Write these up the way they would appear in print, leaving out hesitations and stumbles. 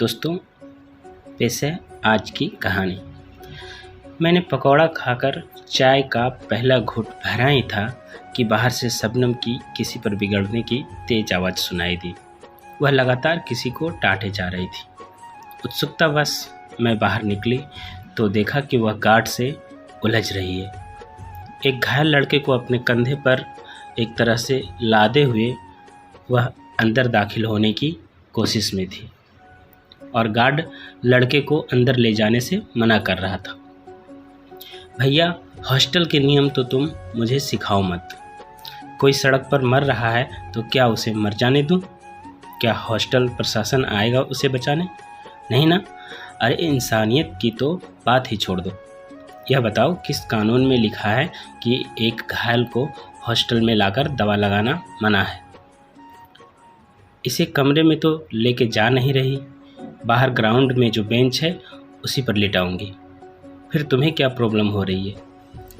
दोस्तों, पेश है आज की कहानी। मैंने पकौड़ा खाकर चाय का पहला घूंट भरा ही था कि बाहर से शबनम की किसी पर बिगड़ने की तेज आवाज़ सुनाई दी। वह लगातार किसी को डांटे जा रही थी। उत्सुकतावश मैं बाहर निकली तो देखा कि वह गार्ड से उलझ रही है। एक घायल लड़के को अपने कंधे पर एक तरह से लादे हुए वह अंदर दाखिल होने की कोशिश में थी और गार्ड लड़के को अंदर ले जाने से मना कर रहा था। भैया, हॉस्टल के नियम तो तुम मुझे सिखाओ मत। कोई सड़क पर मर रहा है तो क्या उसे मर जाने दूं? क्या हॉस्टल प्रशासन आएगा उसे बचाने? नहीं ना। अरे इंसानियत की तो बात ही छोड़ दो। यह बताओ, किस कानून में लिखा है कि एक घायल को हॉस्टल में लाकर दवा लगाना मना है? इसे कमरे में तो लेके जा नहीं रही, बाहर ग्राउंड में जो बेंच है उसी पर लिटाऊंगी। फिर तुम्हें क्या प्रॉब्लम हो रही है?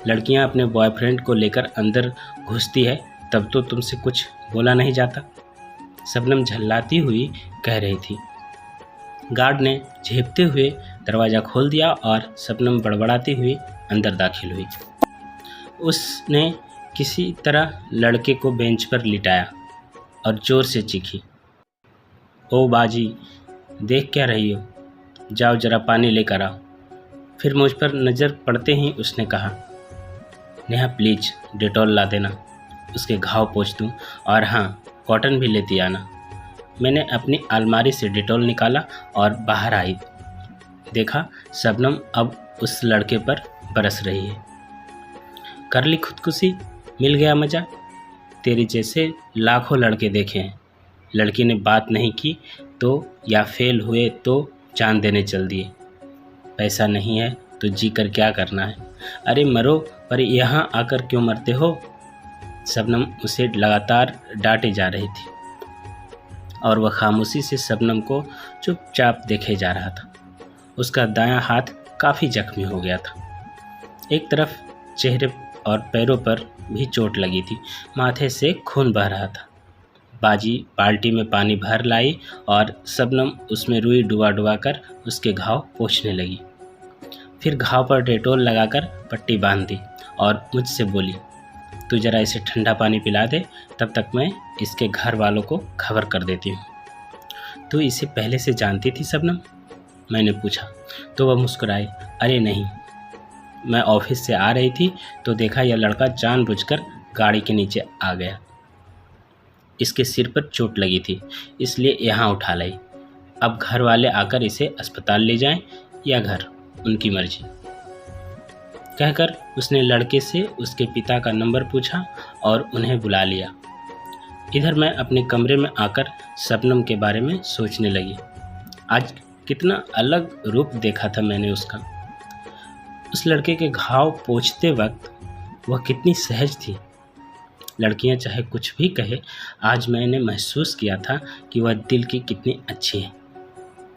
लड़कियां अपने बॉयफ्रेंड को लेकर अंदर घुसती है तब तो तुमसे कुछ बोला नहीं जाता, शबनम झल्लाती हुई कह रही थी। गार्ड ने झेपते हुए दरवाज़ा खोल दिया और शबनम बड़बड़ाती हुई अंदर दाखिल हुई। उसने किसी तरह लड़के को बेंच पर लिटाया और ज़ोर से चीखी, ओ बाजी, देख क्या रही हो? जाओ जरा पानी लेकर आओ। फिर मुझ पर नज़र पड़ते ही उसने कहा, नेहा प्लीज डेटॉल ला देना, उसके घाव पोंछ दूँ, और हाँ, कॉटन भी लेती आना। मैंने अपनी अलमारी से डेटॉल निकाला और बाहर आई। देखा शबनम अब उस लड़के पर बरस रही है। कर ली खुदकुशी, मिल गया मज़ा। तेरी जैसे लाखों लड़के देखे हैं, लड़की ने बात नहीं की तो या फेल हुए तो जान देने चल दिए। पैसा नहीं है तो जी कर क्या करना है? अरे मरो, पर यहाँ आकर क्यों मरते हो? शबनम उसे लगातार डांटे जा रही थी और वह खामोशी से शबनम को चुपचाप देखे जा रहा था। उसका दायां हाथ काफ़ी जख्मी हो गया था। एक तरफ चेहरे और पैरों पर भी चोट लगी थी, माथे से खून बह रहा था। बाजी बाल्टी में पानी भर लाई और शबनम उसमें रुई डुबा डुबा कर उसके घाव पोंछने लगी। फिर घाव पर डेटोल लगाकर पट्टी बांध दी और मुझसे बोली, तू जरा इसे ठंडा पानी पिला दे, तब तक मैं इसके घर वालों को खबर कर देती हूँ। तू इसे पहले से जानती थी शबनम? मैंने पूछा तो वह मुस्कुराई, अरे नहीं, मैं ऑफिस से आ रही थी तो देखा यह लड़का जानबूझकर गाड़ी के नीचे आ गया। इसके सिर पर चोट लगी थी इसलिए यहाँ उठा लाई। अब घर वाले आकर इसे अस्पताल ले जाएं या घर, उनकी मर्जी। कहकर उसने लड़के से उसके पिता का नंबर पूछा और उन्हें बुला लिया। इधर मैं अपने कमरे में आकर शबनम के बारे में सोचने लगी। आज कितना अलग रूप देखा था मैंने उसका। उस लड़के के घाव पोंछते वक्त वह कितनी सहज थी। लड़कियां चाहे कुछ भी कहे, आज मैंने महसूस किया था कि वह दिल की कितनी अच्छी है।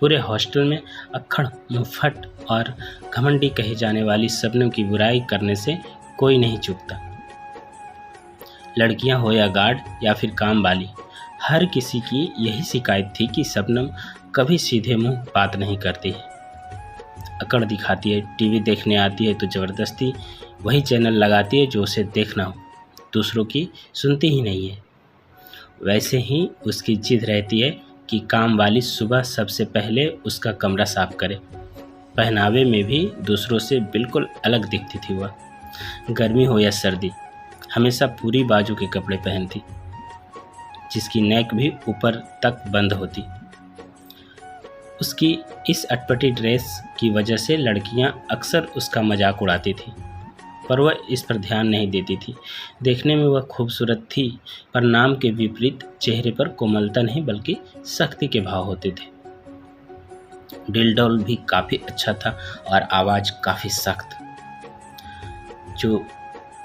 पूरे हॉस्टल में अक्खड़, मुंहफट और घमंडी कही जाने वाली शबनम की बुराई करने से कोई नहीं चूकता। लड़कियां हो या गार्ड या फिर काम वाली, हर किसी की यही शिकायत थी कि शबनम कभी सीधे मुंह बात नहीं करती है। अकड़ दिखाती है, टीवी देखने आती है तो ज़बरदस्ती वही चैनल लगाती है जो उसे देखना हो, दूसरों की सुनती ही नहीं है। वैसे ही उसकी जिद रहती है कि काम वाली सुबह सबसे पहले उसका कमरा साफ करे। पहनावे में भी दूसरों से बिल्कुल अलग दिखती थी वह। गर्मी हो या सर्दी, हमेशा पूरी बाजू के कपड़े पहनती, जिसकी नेक भी ऊपर तक बंद होती। उसकी इस अटपटी ड्रेस की वजह से लड़कियां अक्सर उसका मजाक उड़ाती थी, पर वह इस पर ध्यान नहीं देती थी। देखने में वह खूबसूरत थी, पर नाम के विपरीत चेहरे पर कोमलता नहीं बल्कि सख्ती के भाव होते थे। डिलडोल भी काफ़ी अच्छा था और आवाज़ काफ़ी सख्त, जो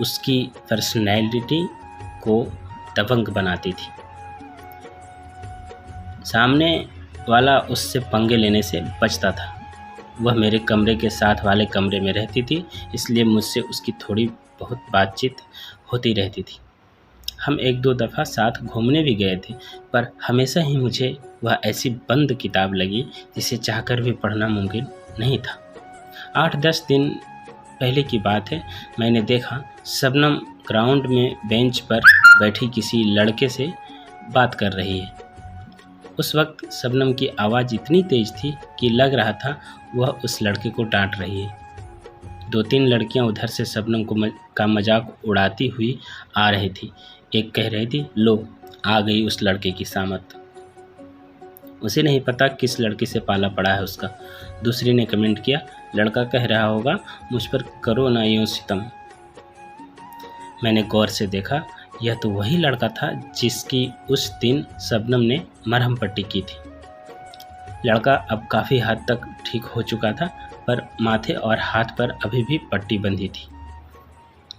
उसकी पर्सनैलिटी को दबंग बनाती थी। सामने वाला उससे पंगे लेने से बचता था। वह मेरे कमरे के साथ वाले कमरे में रहती थी, इसलिए मुझसे उसकी थोड़ी बहुत बातचीत होती रहती थी। हम एक दो दफ़ा साथ घूमने भी गए थे, पर हमेशा ही मुझे वह ऐसी बंद किताब लगी जिसे चाहकर भी पढ़ना मुमकिन नहीं था। 8-10 दिन पहले की बात है, मैंने देखा शबनम ग्राउंड में बेंच पर बैठी किसी लड़के से बात कर रही है। उस वक्त शबनम की आवाज़ इतनी तेज थी कि लग रहा था वह उस लड़के को डांट रही है। 2-3 लड़कियां उधर से शबनम का मजाक उड़ाती हुई आ रही थी। एक कह रही थी, लो आ गई उस लड़के की सामत, उसे नहीं पता किस लड़के से पाला पड़ा है उसका। दूसरी ने कमेंट किया, लड़का कह रहा होगा मुझ पर करो ना यूं सितम। मैंने गौर से देखा, यह तो वही लड़का था जिसकी उस दिन शबनम ने मरहम पट्टी की थी। लड़का अब काफ़ी हद तक ठीक हो चुका था, पर माथे और हाथ पर अभी भी पट्टी बंधी थी।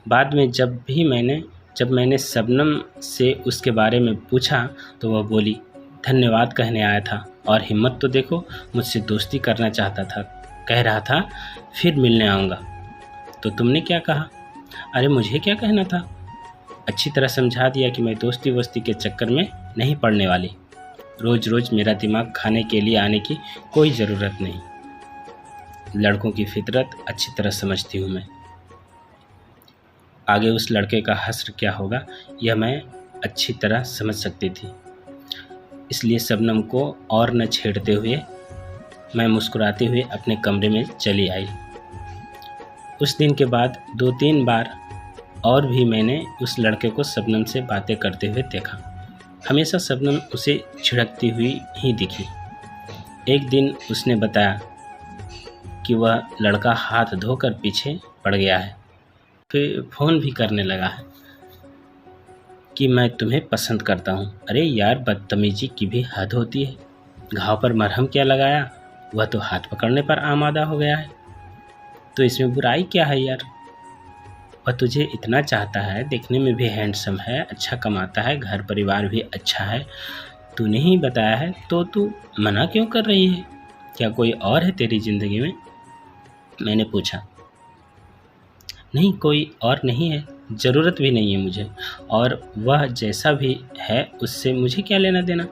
बाद में जब मैंने शबनम से उसके बारे में पूछा तो वह बोली, धन्यवाद कहने आया था, और हिम्मत तो देखो, मुझसे दोस्ती करना चाहता था, कह रहा था फिर मिलने आऊँगा। तो तुमने क्या कहा? अरे मुझे क्या कहना था, अच्छी तरह समझा दिया कि मैं दोस्ती वोस्ती के चक्कर में नहीं पड़ने वाली। रोज़ रोज़ मेरा दिमाग खाने के लिए आने की कोई ज़रूरत नहीं। लड़कों की फितरत अच्छी तरह समझती हूँ मैं। आगे उस लड़के का हश्र क्या होगा यह मैं अच्छी तरह समझ सकती थी। इसलिए शबनम को और न छेड़ते हुए मैं मुस्कुराते हुए अपने कमरे में चली आई। उस दिन के बाद 2-3 बार और भी मैंने उस लड़के को शबनम से बातें करते हुए देखा। हमेशा शबनम उसे छिड़कती हुई ही दिखी। एक दिन उसने बताया कि वह लड़का हाथ धोकर पीछे पड़ गया है, फिर फ़ोन भी करने लगा है कि मैं तुम्हें पसंद करता हूँ। अरे यार, बदतमीजी की भी हद होती है। घाव पर मरहम क्या लगाया, वह तो हाथ पकड़ने पर आमादा हो गया है। तो इसमें बुराई क्या है यार? वह तुझे इतना चाहता है, देखने में भी हैंडसम है, अच्छा कमाता है, घर परिवार भी अच्छा है। तूने ही बताया है तो तू मना क्यों कर रही है? क्या कोई और है तेरी ज़िंदगी में? मैंने पूछा। नहीं, कोई और नहीं है, ज़रूरत भी नहीं है मुझे, और वह जैसा भी है उससे मुझे क्या लेना देना।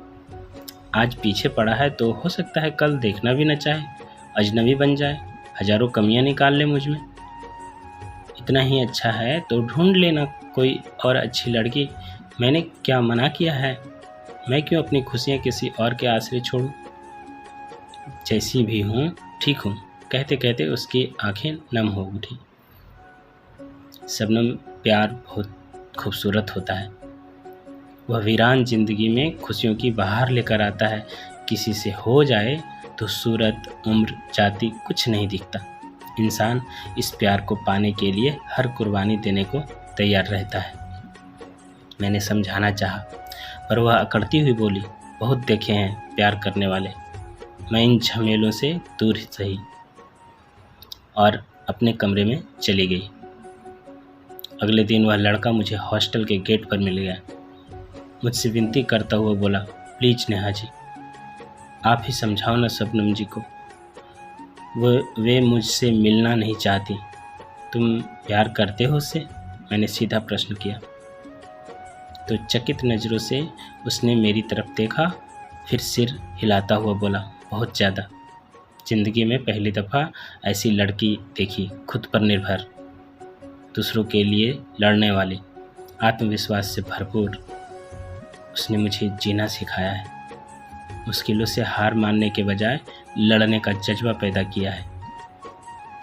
आज पीछे पड़ा है तो हो सकता है कल देखना भी न चाहे, अजनबी बन जाए, हज़ारों कमियां निकाल ले मुझ में। इतना ही अच्छा है तो ढूंढ लेना कोई और अच्छी लड़की। मैंने क्या मना किया है? मैं क्यों अपनी खुशियाँ किसी और के आसरे छोड़ूं? जैसी भी हूँ ठीक हूँ, कहते कहते उसकी आंखें नम हो उठी। शबनम, प्यार बहुत खूबसूरत होता है। वह वीरान ज़िंदगी में खुशियों की बहार लेकर आता है। किसी से हो जाए तो सूरत, उम्र, जाति कुछ नहीं दिखता। इंसान इस प्यार को पाने के लिए हर कुर्बानी देने को तैयार रहता है। मैंने समझाना चाहा, पर वह अकड़ती हुई बोली, बहुत देखे हैं प्यार करने वाले, मैं इन झमेलों से दूर ही सही, और अपने कमरे में चली गई। अगले दिन वह लड़का मुझे हॉस्टल के गेट पर मिल गया। मुझसे विनती करता हुआ बोला, प्लीज़ नेहा जी, आप ही समझाओ ना शबनम जी को, वे मुझसे मिलना नहीं चाहती। तुम प्यार करते हो उससे? मैंने सीधा प्रश्न किया। तो चकित नज़रों से उसने मेरी तरफ देखा, फिर सिर हिलाता हुआ बोला, बहुत ज़्यादा। ज़िंदगी में पहली दफ़ा ऐसी लड़की देखी, खुद पर निर्भर, दूसरों के लिए लड़ने वाली, आत्मविश्वास से भरपूर। उसने मुझे जीना सिखाया है, मुश्किलों से हार मानने के बजाय लड़ने का जज्बा पैदा किया है।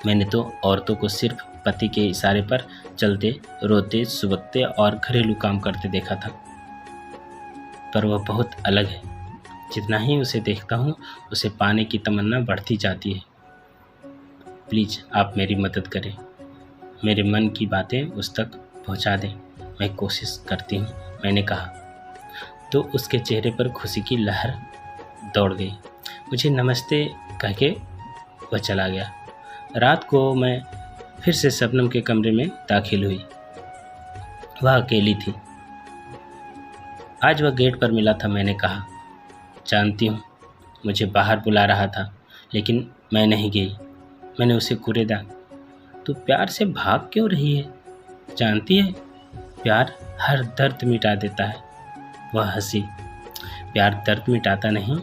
मैंने तो औरतों को सिर्फ पति के इशारे पर चलते, रोते, सुबकते और घरेलू काम करते देखा था, पर वह बहुत अलग है। जितना ही उसे देखता हूँ, उसे पाने की तमन्ना बढ़ती जाती है। प्लीज़ आप मेरी मदद करें, मेरे मन की बातें उस तक पहुँचा दें। मैं कोशिश करती हूँ, मैंने कहा। तो उसके चेहरे पर खुशी की लहर दौड़ गई। मुझे नमस्ते कह के वह चला गया। रात को मैं फिर से शबनम के कमरे में दाखिल हुई। वह अकेली थी। आज वह गेट पर मिला था। मैंने कहा, जानती हूँ मुझे बाहर बुला रहा था, लेकिन मैं नहीं गई। मैंने उसे कुरेदा, तू प्यार से भाग क्यों रही है? जानती है प्यार हर दर्द मिटा देता है। वह हंसी। प्यार दर्द मिटाता नहीं,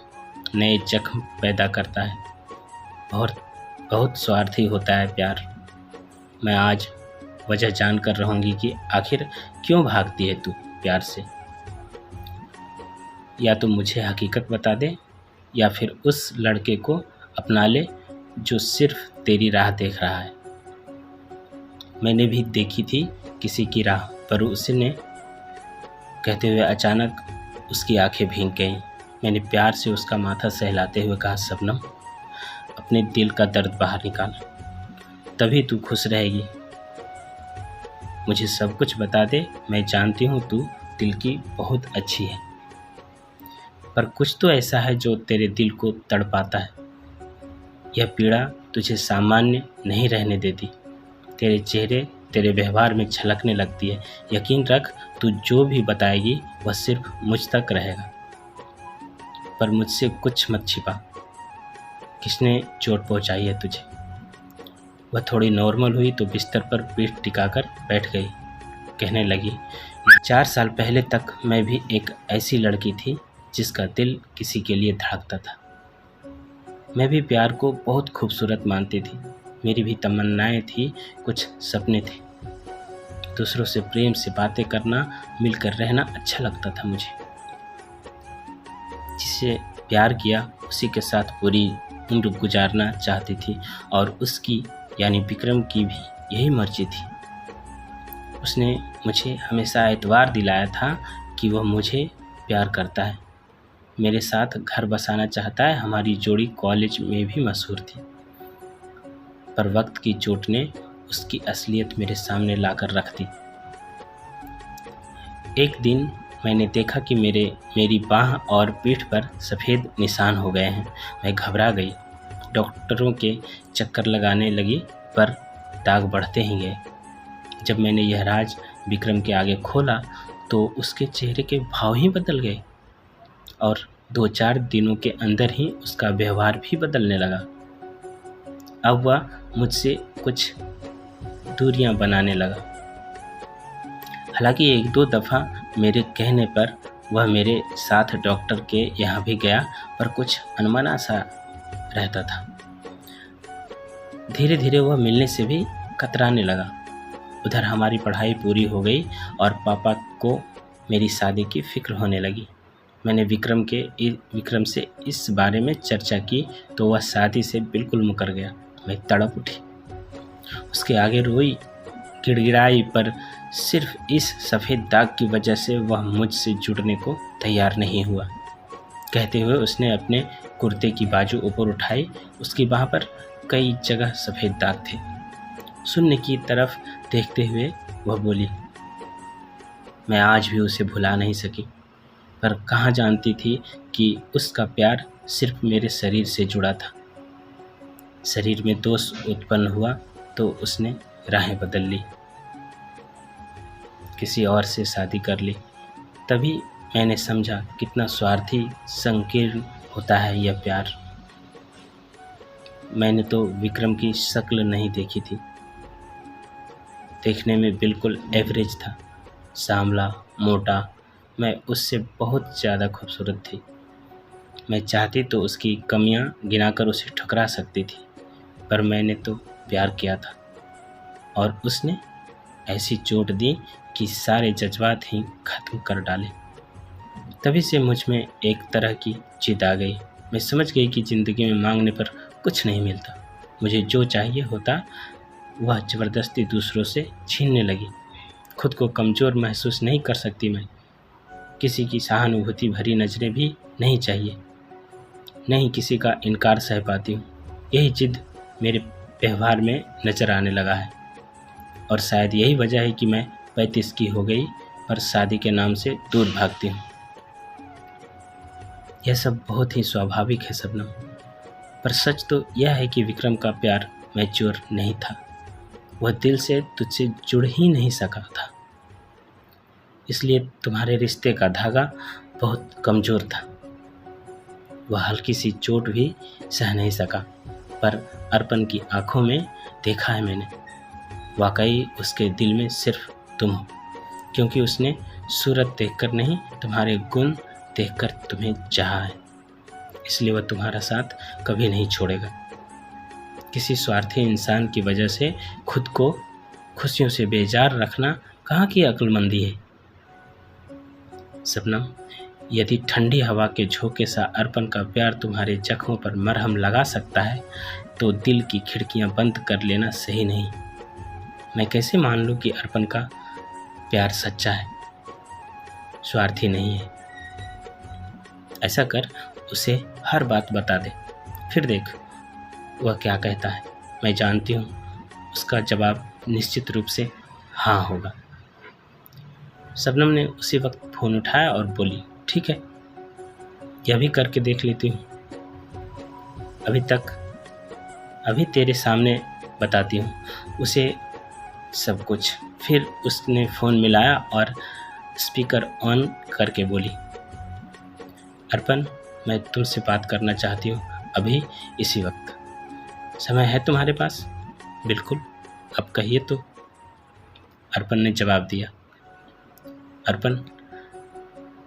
नए जख्म पैदा करता है। बहुत बहुत स्वार्थी होता है प्यार। मैं आज वजह जानकर रहूँगी कि आखिर क्यों भागती है तू प्यार से। या तो मुझे हकीकत बता दे या फिर उस लड़के को अपना ले जो सिर्फ तेरी राह देख रहा है। मैंने भी देखी थी किसी की राह, पर उसने कहते हुए अचानक उसकी आंखें भीग गईं। मैंने प्यार से उसका माथा सहलाते हुए कहा, शबनम, अपने दिल का दर्द बाहर निकाल, तभी तू खुश रहेगी। मुझे सब कुछ बता दे। मैं जानती हूँ तू दिल की बहुत अच्छी है, पर कुछ तो ऐसा है जो तेरे दिल को तड़पाता है। यह पीड़ा तुझे सामान्य नहीं रहने देती। तेरे चेहरे, तेरे व्यवहार में झलकने लगती है। यकीन रख, तू जो भी बताएगी वह सिर्फ मुझ तक रहेगा, पर मुझसे कुछ मत छिपा। किसने चोट पहुंचाई है तुझे? वह थोड़ी नॉर्मल हुई तो बिस्तर पर पीठ टिकाकर बैठ गई। कहने लगी, 4 साल पहले तक मैं भी एक ऐसी लड़की थी जिसका दिल किसी के लिए धड़कता था। मैं भी प्यार को बहुत खूबसूरत मानती थी। मेरी भी तमन्नाएं थी, कुछ सपने थे। दूसरों से प्रेम से बातें करना, मिलकर रहना अच्छा लगता था मुझे। जिसे प्यार किया उसी के साथ पूरी उम्र गुजारना चाहती थी, और उसकी यानी विक्रम की भी यही मर्जी थी। उसने मुझे हमेशा एतबार दिलाया था कि वह मुझे प्यार करता है, मेरे साथ घर बसाना चाहता है। हमारी जोड़ी कॉलेज में भी मशहूर थी, पर वक्त की चोट ने उसकी असलियत मेरे सामने लाकर रख दी। एक दिन मैंने देखा कि मेरी बाह और पीठ पर सफ़ेद निशान हो गए हैं। मैं घबरा गई, डॉक्टरों के चक्कर लगाने लगी, पर दाग बढ़ते ही गए। जब मैंने यह राज विक्रम के आगे खोला तो उसके चेहरे के भाव ही बदल गए, और 2-4 दिनों के अंदर ही उसका व्यवहार भी बदलने लगा। अब वह मुझसे कुछ दूरियां बनाने लगा। हालांकि 1-2 दफ़ा मेरे कहने पर वह मेरे साथ डॉक्टर के यहाँ भी गया, पर कुछ अनमना सा रहता था। धीरे धीरे वह मिलने से भी कतराने लगा। उधर हमारी पढ़ाई पूरी हो गई और पापा को मेरी शादी की फिक्र होने लगी। मैंने विक्रम से इस बारे में चर्चा की तो वह शादी से बिल्कुल मुकर गया। मैं तड़प उठी, उसके आगे रोई, गिड़गिड़ाई, पर सिर्फ इस सफ़ेद दाग की वजह से वह मुझसे जुड़ने को तैयार नहीं हुआ। कहते हुए उसने अपने कुर्ते की बाजू ऊपर उठाई। उसकी बाह पर कई जगह सफ़ेद दाग थे। शून्य की तरफ देखते हुए वह बोली, मैं आज भी उसे भुला नहीं सकी, पर कहाँ जानती थी कि उसका प्यार सिर्फ मेरे शरीर से जुड़ा था। शरीर में दोष उत्पन्न हुआ तो उसने राहें बदल ली, किसी और से शादी कर ली। तभी मैंने समझा कितना स्वार्थी, संकीर्ण होता है यह प्यार। मैंने तो विक्रम की शक्ल नहीं देखी थी। देखने में बिल्कुल एवरेज था, सांवला, मोटा। मैं उससे बहुत ज़्यादा खूबसूरत थी। मैं चाहती तो उसकी कमियां गिनाकर उसे ठुकरा सकती थी, पर मैंने तो प्यार किया था, और उसने ऐसी चोट दी कि सारे जज्बात ही खत्म कर डाले। तभी से मुझ में एक तरह की जिद आ गई। मैं समझ गई कि ज़िंदगी में मांगने पर कुछ नहीं मिलता। मुझे जो चाहिए होता वह ज़बरदस्ती दूसरों से छीनने लगी। खुद को कमज़ोर महसूस नहीं कर सकती मैं। किसी की सहानुभूति भरी नज़रें भी नहीं चाहिए, नहीं किसी का इनकार सह पाती हूँ। यही जिद मेरे व्यवहार में नज़र आने लगा है, और शायद यही वजह है कि मैं 35 की हो गई पर शादी के नाम से दूर भागती हूँ। यह सब बहुत ही स्वाभाविक है शबनम, पर सच तो यह है कि विक्रम का प्यार मैच्योर नहीं था। वह दिल से तुझसे जुड़ ही नहीं सका था, इसलिए तुम्हारे रिश्ते का धागा बहुत कमज़ोर था। वह हल्की सी चोट भी सह नहीं सका, पर अर्पण की आंखों में देखा है मैंने, वाकई उसके दिल में सिर्फ तुम हो, क्योंकि उसने सूरत देखकर नहीं, तुम्हारे गुण देखकर तुम्हें चाहा है। इसलिए वह तुम्हारा साथ कभी नहीं छोड़ेगा। किसी स्वार्थी इंसान की वजह से खुद को खुशियों से बेजार रखना कहाँ की अक्लमंदी है। शबनम, यदि ठंडी हवा के झोंके सा अर्पण का प्यार तुम्हारे जख्मों पर मरहम लगा सकता है तो दिल की खिड़कियां बंद कर लेना सही नहीं। मैं कैसे मान लूं कि अर्पण का प्यार सच्चा है, स्वार्थी नहीं है। ऐसा कर उसे हर बात बता दे, फिर देख वह क्या कहता है। मैं जानती हूँ उसका जवाब निश्चित रूप से हाँ होगा। शबनम ने उसी वक्त फ़ोन उठाया और बोली, ठीक है, यह भी करके देख लेती हूँ। अभी तेरे सामने बताती हूँ उसे सब कुछ। फिर उसने फ़ोन मिलाया और स्पीकर ऑन करके बोली, अर्पण, मैं तुमसे बात करना चाहती हूँ अभी इसी वक्त। समय है तुम्हारे पास? बिल्कुल, अब कहिए तो, अर्पण ने जवाब दिया। अर्पण,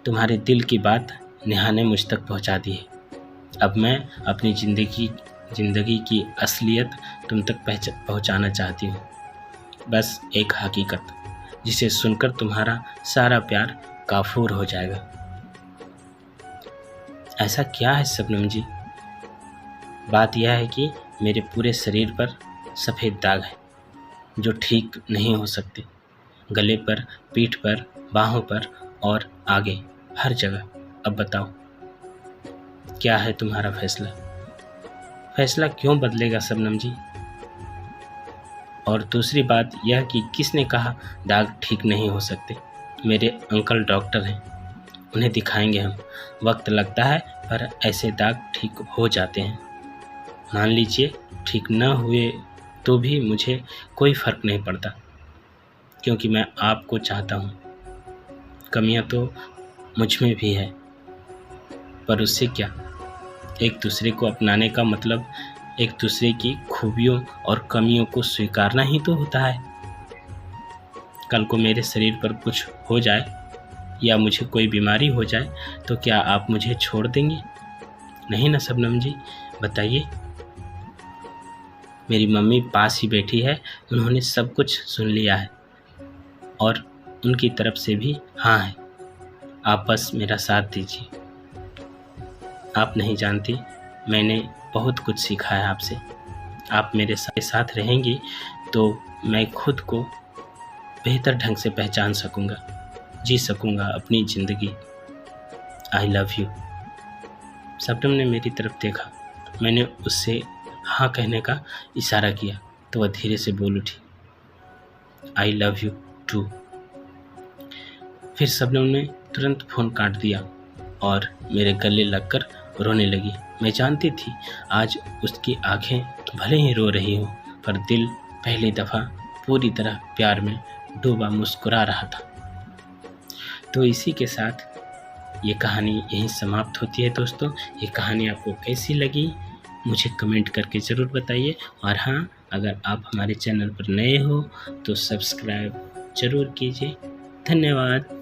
तुम्हारे दिल की बात नेहा ने मुझ तक पहुंचा दी है। अब मैं अपनी ज़िंदगी की असलियत तुम तक पहुंचाना चाहती हूँ। बस एक हकीकत जिसे सुनकर तुम्हारा सारा प्यार काफूर हो जाएगा। ऐसा क्या है शबनम जी? बात यह है कि मेरे पूरे शरीर पर सफ़ेद दाग है जो ठीक नहीं हो सकते। गले पर, पीठ पर, बाहों पर और आगे हर जगह। अब बताओ क्या है तुम्हारा फैसला? फैसला क्यों बदलेगा शबनम जी? और दूसरी बात यह कि किसने कहा दाग ठीक नहीं हो सकते? मेरे अंकल डॉक्टर हैं, उन्हें दिखाएंगे हम। वक्त लगता है पर ऐसे दाग ठीक हो जाते हैं। मान लीजिए ठीक न हुए तो भी मुझे कोई फ़र्क नहीं पड़ता, क्योंकि मैं आपको चाहता हूँ। कमियाँ तो मुझ में भी है, पर उससे क्या? एक दूसरे को अपनाने का मतलब एक दूसरे की खूबियों और कमियों को स्वीकारना ही तो होता है। कल को मेरे शरीर पर कुछ हो जाए या मुझे कोई बीमारी हो जाए तो क्या आप मुझे छोड़ देंगे? नहीं ना शबनम जी, बताइए। मेरी मम्मी पास ही बैठी है, उन्होंने सब कुछ सुन लिया है और उनकी तरफ से भी हाँ है। आप बस मेरा साथ दीजिए। आप नहीं जानती मैंने बहुत कुछ सीखा है आपसे। आप मेरे साथ रहेंगी तो मैं खुद को बेहतर ढंग से पहचान सकूँगा, जी सकूँगा अपनी ज़िंदगी। I love you. शबनम ने मेरी तरफ देखा। मैंने उससे हाँ कहने का इशारा किया तो वह धीरे से बोल उठी, आई लव यू टू। फिर शबनम ने तुरंत फ़ोन काट दिया और मेरे गले लगकर रोने लगी। मैं जानती थी आज उसकी आंखें भले ही रो रही हों, पर दिल पहली दफ़ा पूरी तरह प्यार में डूबा मुस्कुरा रहा था। तो इसी के साथ ये कहानी यहीं समाप्त होती है। दोस्तों, ये कहानी आपको कैसी लगी मुझे कमेंट करके ज़रूर बताइए। और हाँ, अगर आप हमारे चैनल पर नए हो तो सब्सक्राइब ज़रूर कीजिए। धन्यवाद।